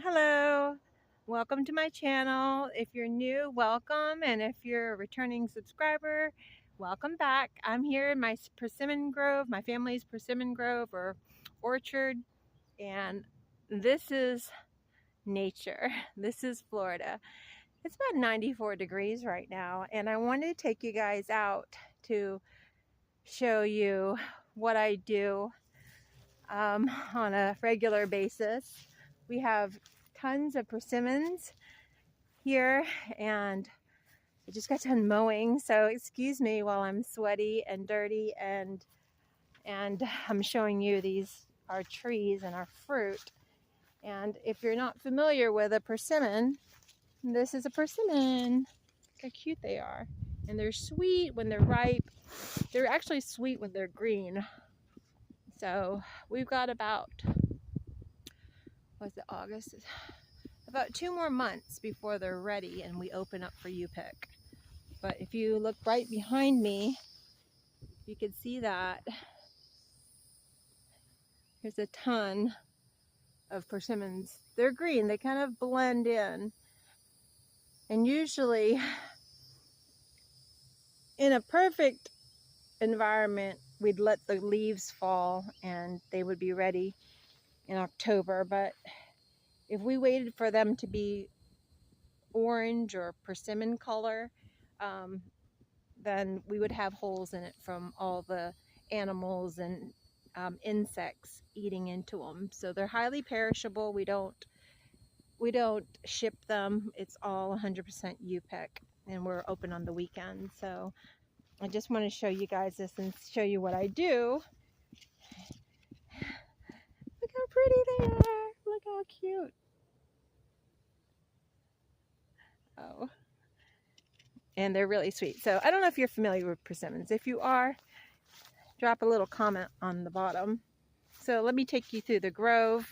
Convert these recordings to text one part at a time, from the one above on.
Hello, welcome to my channel. If you're new, welcome, and if you're a returning subscriber, welcome back. I'm here in my persimmon grove, my family's persimmon grove or orchard, and this is nature. This is Florida. It's about 94 degrees right now, and I wanted to take you guys out to show you what I do on a regular basis. We have tons of persimmons here, and I just got done mowing, so excuse me while I'm sweaty and dirty, and I'm showing you these our trees and our fruit. And if you're not familiar with a persimmon, this is a persimmon. Look how cute they are. And they're sweet when they're ripe. They're actually sweet when they're green. So we've got about, what's it, August? About 2 more months before they're ready and we open up for U-pick. But if you look right behind me, you can see that there's a ton of persimmons. They're green, they kind of blend in. And usually in a perfect environment, we'd let the leaves fall and they would be ready in October. But if we waited for them to be orange or persimmon color, then we would have holes in it from all the animals and insects eating into them. So they're highly perishable. We don't ship them. It's all 100% U-pick, and we're open on the weekend. So I just want to show you guys this and show you what I do. Look how pretty they are. Look how cute. Oh, and they're really sweet. So I don't know if you're familiar with persimmons. If you are, drop a little comment on the bottom. So let me take you through the grove.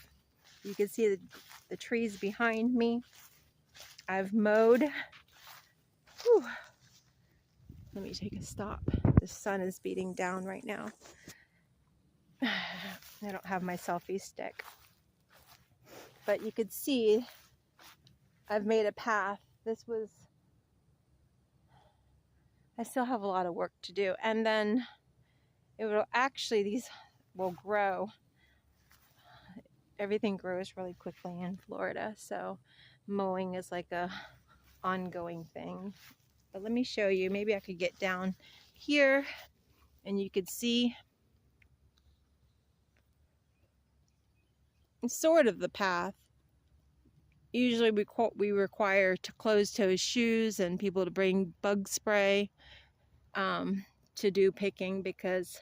You can see the trees behind me. I've mowed. Whew. Let me take a stop. The sun is beating down right now. I don't have my selfie stick. But you could see I've made a path. I still have a lot of work to do. And then it will actually, these will grow. Everything grows really quickly in Florida. So mowing is like a ongoing thing. But let me show you. Maybe I could get down here and you could see sort of the path. Usually we require closed-toe shoes and people to bring bug spray to do picking, because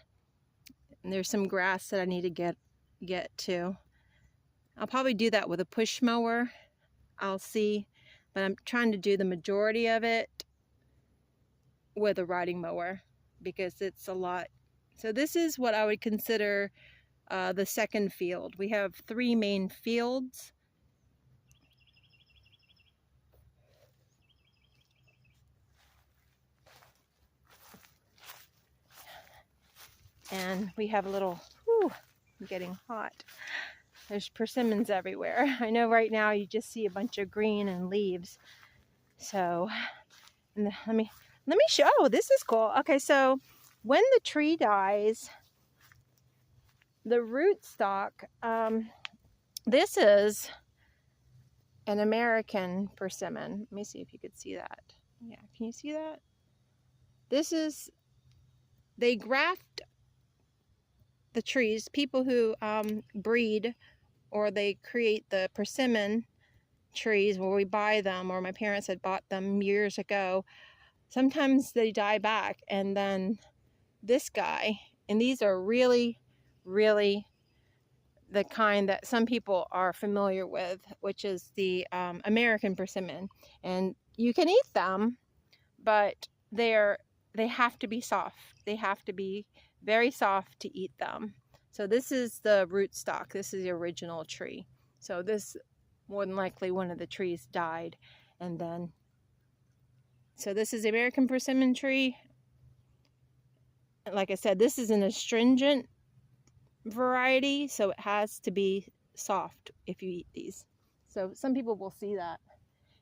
there's some grass that I need to get to. I'll probably do that with a push mower. I'll see, but I'm trying to do the majority of it with a riding mower because it's a lot. So this is what I would consider the second field. We have 3 main fields. And we have a little, whew, I'm getting hot. There's persimmons everywhere. I know right now you just see a bunch of green and leaves. So, let me show, oh, this is cool. Okay, so when the tree dies, the rootstock, this is an American persimmon. Let me see if you could see that. Yeah, can you see that? This is, they graft the trees, people who breed or they create the persimmon trees where we buy them, or my parents had bought them years ago. Sometimes they die back, and then this guy, and these are really, really the kind that some people are familiar with, which is the American persimmon. And you can eat them, but they have to be soft. They have to be very soft to eat them. So this is the rootstock. This is the original tree. So this, more than likely, one of the trees died, and then, so this is the American persimmon tree. Like I said, this is an astringent variety, so it has to be soft if you eat these. So some people will see that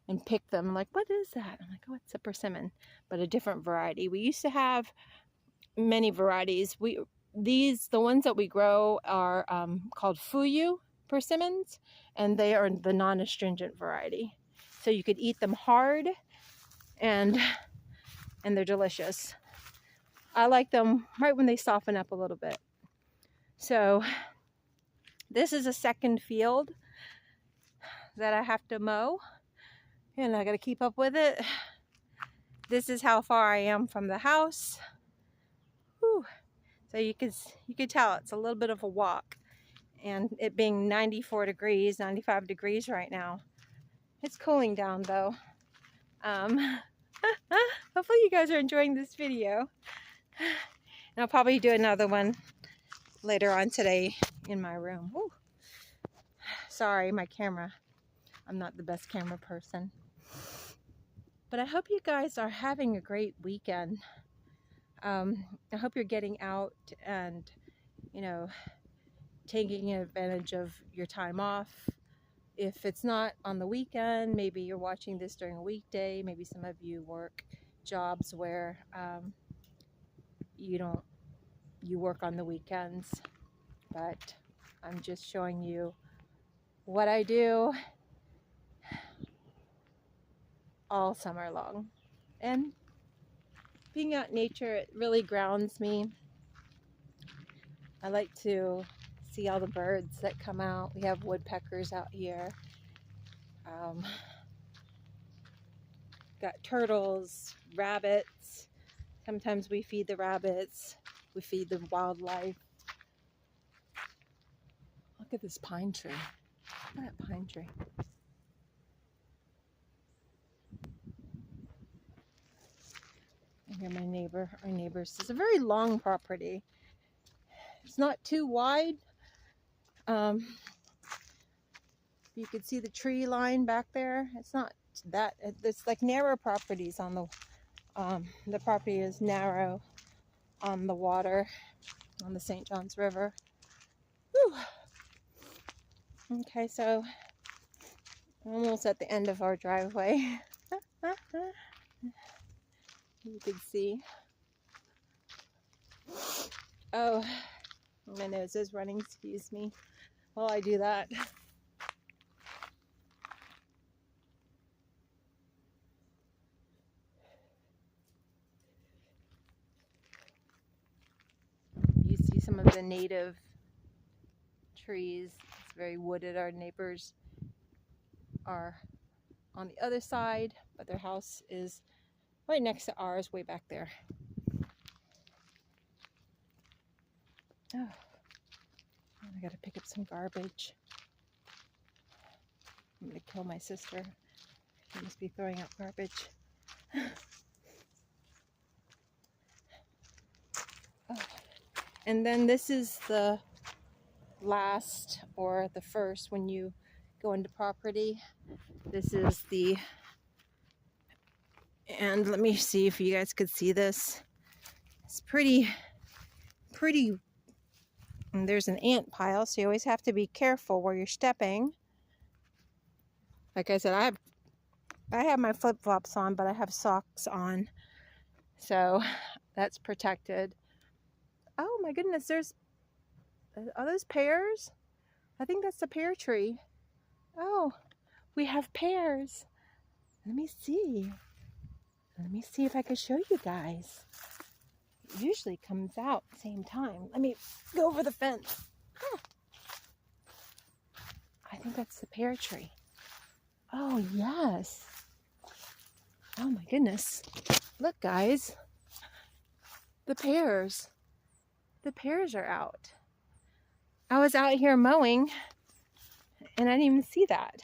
and pick them. Like, what is that? I'm like, oh, it's a persimmon, but a different variety. We used to have many varieties. The ones that we grow are called Fuyu persimmons, and they are the non-astringent variety. So you could eat them hard, and they're delicious. I like them right when they soften up a little bit. So this is a second field that I have to mow, and I got to keep up with it. This is how far I am from the house. Whew. So you could tell it's a little bit of a walk, and it being 94 degrees, 95 degrees right now. It's cooling down though. Hopefully you guys are enjoying this video. And I'll probably do another one later on today in my room. Ooh. Sorry, my camera. I'm not the best camera person. But I hope you guys are having a great weekend. I hope you're getting out and, you know, taking advantage of your time off. If it's not on the weekend, maybe you're watching this during a weekday. Maybe some of you work jobs where you work on the weekends. But I'm just showing you what I do all summer long. And being out in nature, it really grounds me. I like to see all the birds that come out. We have woodpeckers out here. Got turtles, rabbits. Sometimes we feed the rabbits. We feed the wildlife. Look at this pine tree. Look at that pine tree. And here our neighbors. It's a very long property. It's not too wide. You could see the tree line back there. It's not that, it's like narrow properties on the property is narrow on the water, on the St. Johns River. Whew. Okay, so I'm almost at the end of our driveway. You can see. Oh, my nose is running, excuse me while I do that. You see some of the native trees. It's very wooded. Our neighbors are on the other side, but their house is right next to ours, way back there. Oh, I gotta pick up some garbage. I'm gonna kill my sister. She must be throwing out garbage. Oh. And then this is the last, or the first, when you go into property. This is the, and let me see if you guys could see this. It's pretty, and there's an ant pile, so you always have to be careful where you're stepping. Like I said, I have my flip-flops on, but I have socks on, so that's protected. Oh my goodness, are those pears? I think that's the pear tree. Oh, we have pears. Let me see if I can show you guys. It usually comes out at the same time. Let me go over the fence. Oh. I think that's the pear tree. Oh, yes. Oh my goodness. Look, guys. The pears. The pears are out. I was out here mowing and I didn't even see that.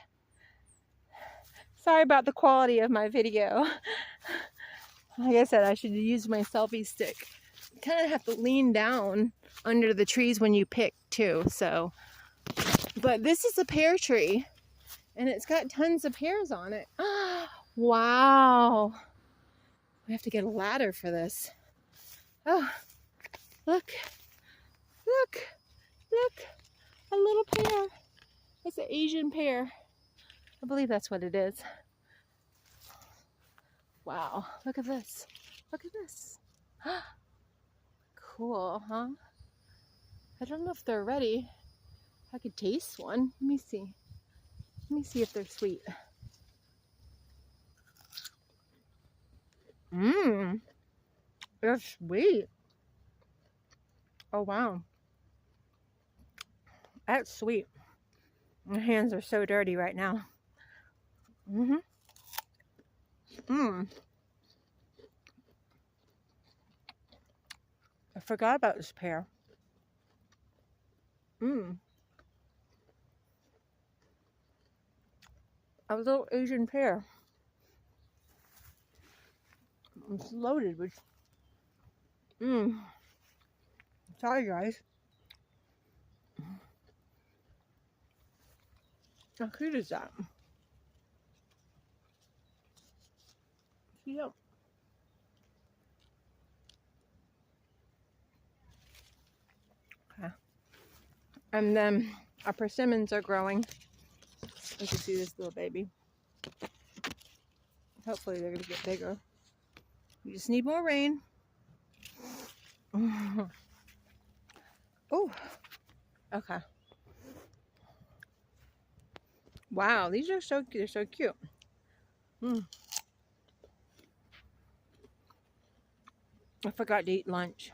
Sorry about the quality of my video. Like I said, I should use my selfie stick. You kind of have to lean down under the trees when you pick too, so. But this is a pear tree and it's got tons of pears on it. Wow. We have to get a ladder for this. Oh, look, a little pear. It's an Asian pear. I believe that's what it is. Wow, look at this. Look at this. Cool, huh? I don't know if they're ready. I could taste one. Let me see. Let me see if they're sweet. Mmm, they're sweet. Oh, wow. That's sweet. My hands are so dirty right now. Mm-hmm. Mmm. I forgot about this pear. Mmm. A little Asian pear. It's loaded with... Mmm. Sorry, guys. How cute is that? Yep. Okay. And then our persimmons are growing. You can see this little baby. Hopefully they're going to get bigger. We just need more rain. Oh, okay. Wow, these are so cute. They're so cute. I forgot to eat lunch.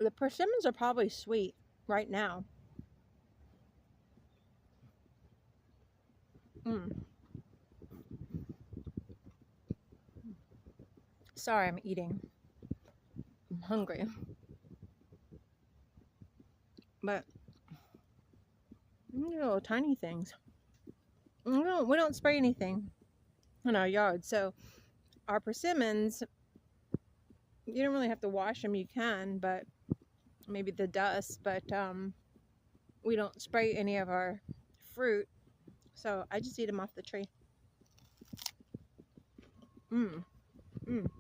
The persimmons are probably sweet right now. Sorry, I'm eating. I'm hungry. But, little tiny things. We don't spray anything in our yard. So, our persimmons, you don't really have to wash them. You can, but maybe the dust. But we don't spray any of our fruit. So, I just eat them off the tree. Mmm. Mmm.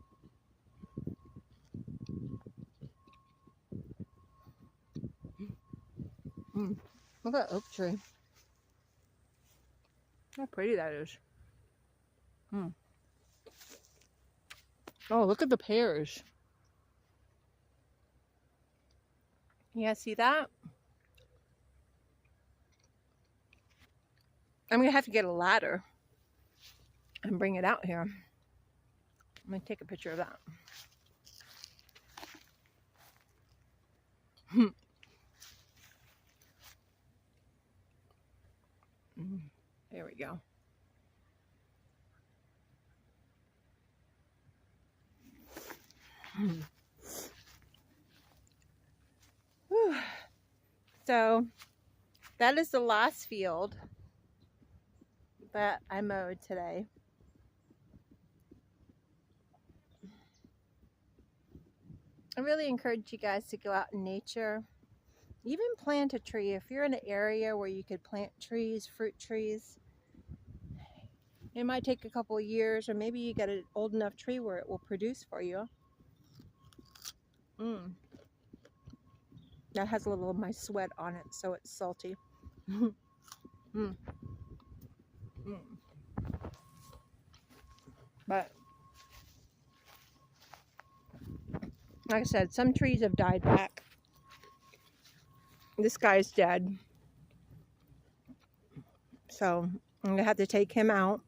Mmm. Look at that oak tree. How pretty that is. Mmm. Oh, look at the pears. Yeah, see that? I'm going to have to get a ladder and bring it out here. I'm going to take a picture of that. There we go. So that is the last field that I mowed today. I really encourage you guys to go out in nature. Even plant a tree. If you're in an area where you could plant trees, fruit trees, it might take a couple of years, or maybe you get an old enough tree where it will produce for you. That has a little of my sweat on it, so it's salty. But like I said, some trees have died back. This guy's dead. So I'm going to have to take him out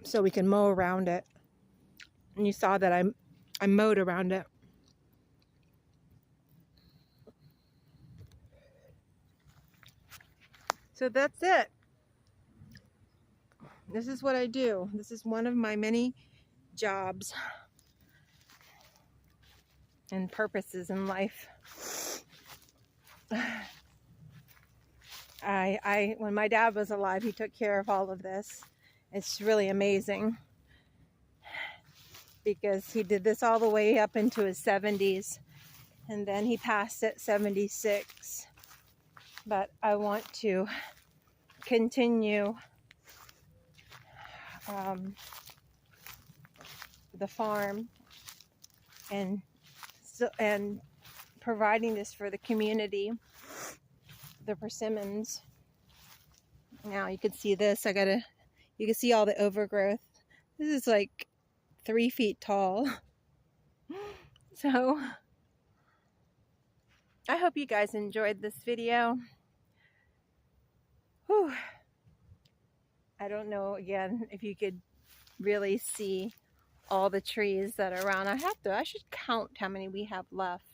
so we can mow around it. And you saw that I mowed around it. So that's it. This is what I do. This is one of my many jobs and purposes in life. When my dad was alive, he took care of all of this. It's really amazing because he did this all the way up into his 70s, and then he passed at 76. But I want to continue the farm and providing this for the community, the persimmons. Now you can see this. You can see all the overgrowth. This is like 3 feet tall. So I hope you guys enjoyed this video. Whew. I don't know, again, if you could really see all the trees that are around. I should count how many we have left.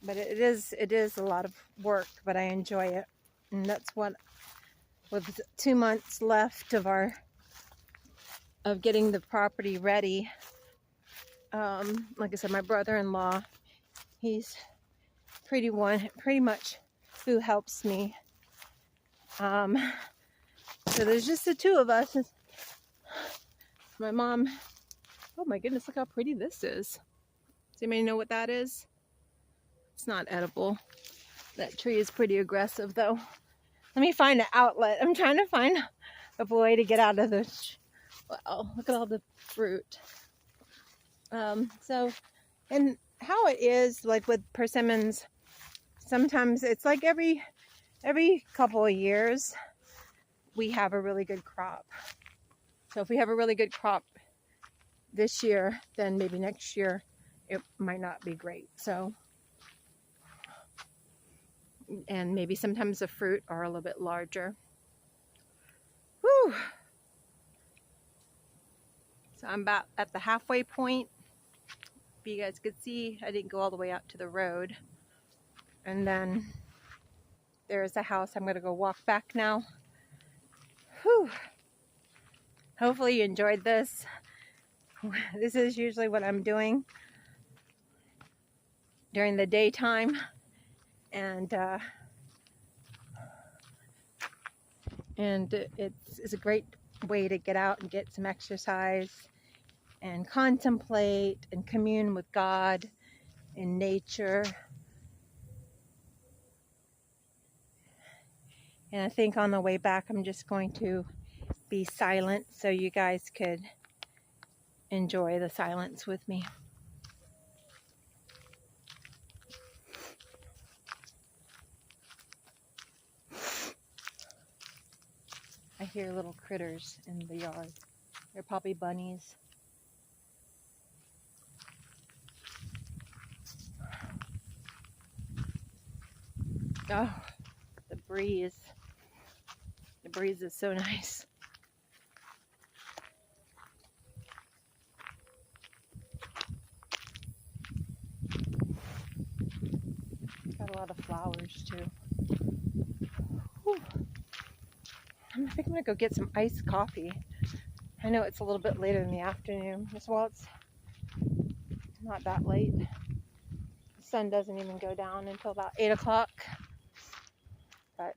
But it is a lot of work, but I enjoy it. And that's what, with 2 months left of getting the property ready. Like I said, my brother-in-law, he's pretty much who helps me. So there's just the two of us. My mom, oh my goodness, look how pretty this is. Does anybody know what that is? It's not edible. That tree is pretty aggressive though. Let me find an outlet. I'm trying to find a way to get out of this. Wow, look at all the fruit. So, and how it is, like with persimmons, sometimes it's like every couple of years we have a really good crop. So if we have a really good crop this year, then maybe next year it might not be great. So, and maybe sometimes the fruit are a little bit larger. Whew. So I'm about at the halfway point. If you guys could see, I didn't go all the way out to the road. And then there's a house. I'm going to go walk back now. Whew. Hopefully you enjoyed this. This is usually what I'm doing during the daytime. And it's a great way to get out and get some exercise and contemplate and commune with God in nature. And I think on the way back I'm just going to be silent so you guys could enjoy the silence with me. I hear little critters in the yard. They're probably bunnies. Oh, the breeze. The breeze is so nice. Got a lot of flowers too. Whew. I think I'm gonna go get some iced coffee. I know it's a little bit later in the afternoon. Well, it's not that late. The sun doesn't even go down until about 8 o'clock. But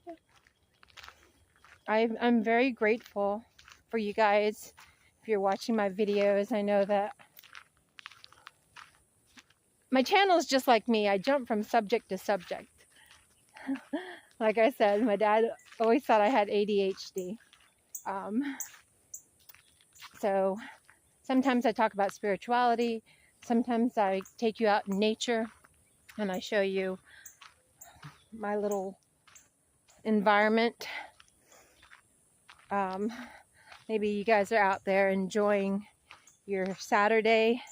yeah. I'm very grateful for you guys. If you're watching my videos, I know that my channel is just like me. I jump from subject to subject. Like I said, my dad always thought I had ADHD. So sometimes I talk about spirituality. Sometimes I take you out in nature and I show you my little environment. Maybe you guys are out there enjoying your Saturday.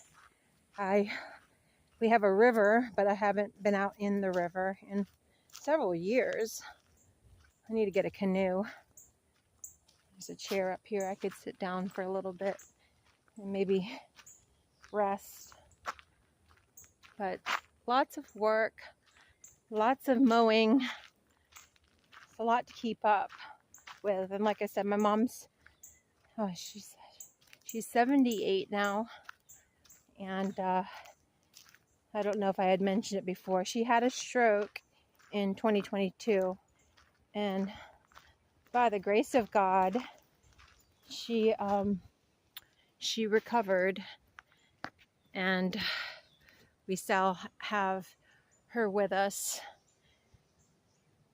We have a river, but I haven't been out in the river in several years. I need to get a canoe. There's a chair up here. I could sit down for a little bit and maybe rest. But lots of work, lots of mowing. It's a lot to keep up with. And like I said, my mom's, she's 78 now. And I don't know if I had mentioned it before. She had a stroke in 2022. And by the grace of God, she recovered. And we still have her with us.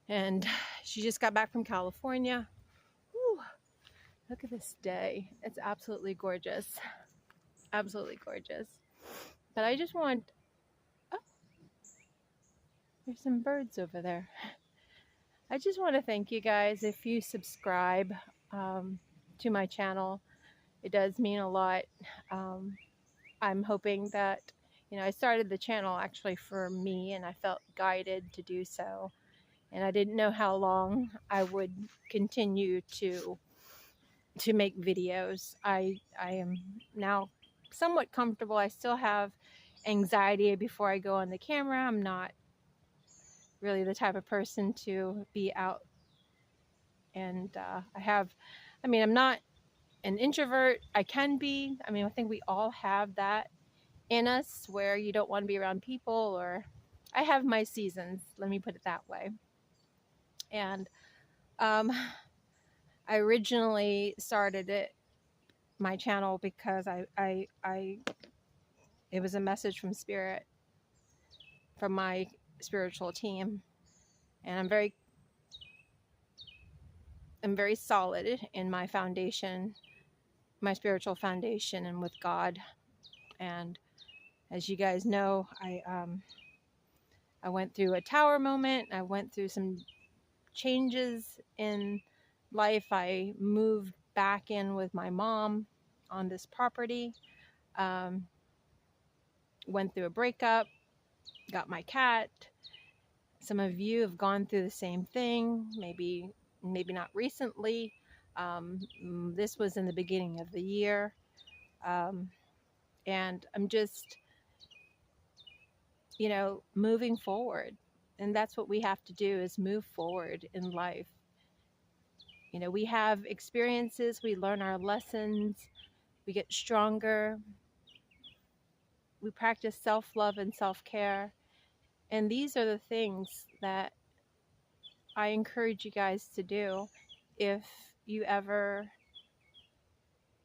And she just got back from California. Whew, look at this day. It's absolutely gorgeous. absolutely gorgeous. But I just want, oh, there's some birds over there. I just want to thank you guys if you subscribe to my channel. It does mean a lot. I'm hoping that, I started the channel actually for me, and I felt guided to do so. And I didn't know how long I would continue to make videos. I am now somewhat comfortable. I still have anxiety before I go on the camera. I'm not really the type of person to be out, and I'm not an introvert. I can be. I think we all have that in us where you don't want to be around people, or I have my seasons, let me put it that way. And I originally started my channel because it was a message from Spirit, from my spiritual team, and I'm very solid in my foundation, my spiritual foundation, and with God. And as you guys know, I went through a tower moment. I went through some changes in life. I moved back in with my mom on this property. Went through a breakup, got my cat. Some of you have gone through the same thing, maybe not recently. This was in the beginning of the year. And I'm just, moving forward. And that's what we have to do, is move forward in life. We have experiences, we learn our lessons, we get stronger, we practice self-love and self-care. And these are the things that I encourage you guys to do if you ever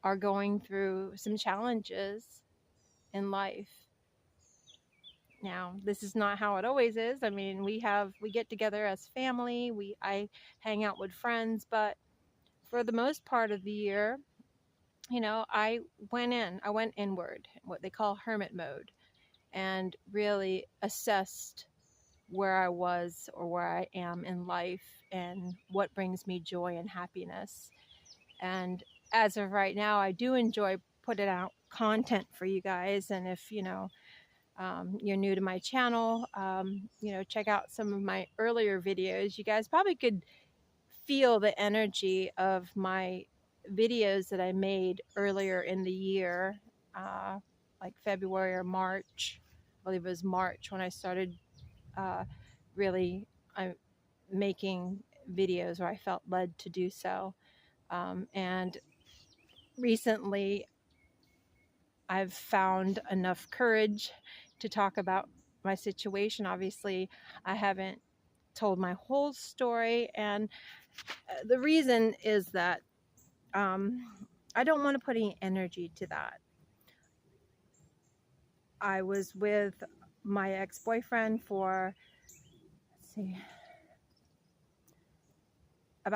are going through some challenges in life. Now, this is not how it always is. We get together as family, I hang out with friends, but for the most part of the year, I went inward, what they call hermit mode, and really assessed where I was or where I am in life and what brings me joy and happiness. And as of right now, I do enjoy putting out content for you guys. And if, you're new to my channel, check out some of my earlier videos. You guys probably could feel the energy of my videos that I made earlier in the year, like February or March. I believe it was March when I started really making videos, where I felt led to do so. And recently I've found enough courage to talk about my situation. Obviously, I haven't told my whole story, and the reason is that I don't want to put any energy to that. I was with my ex-boyfriend for, let's see,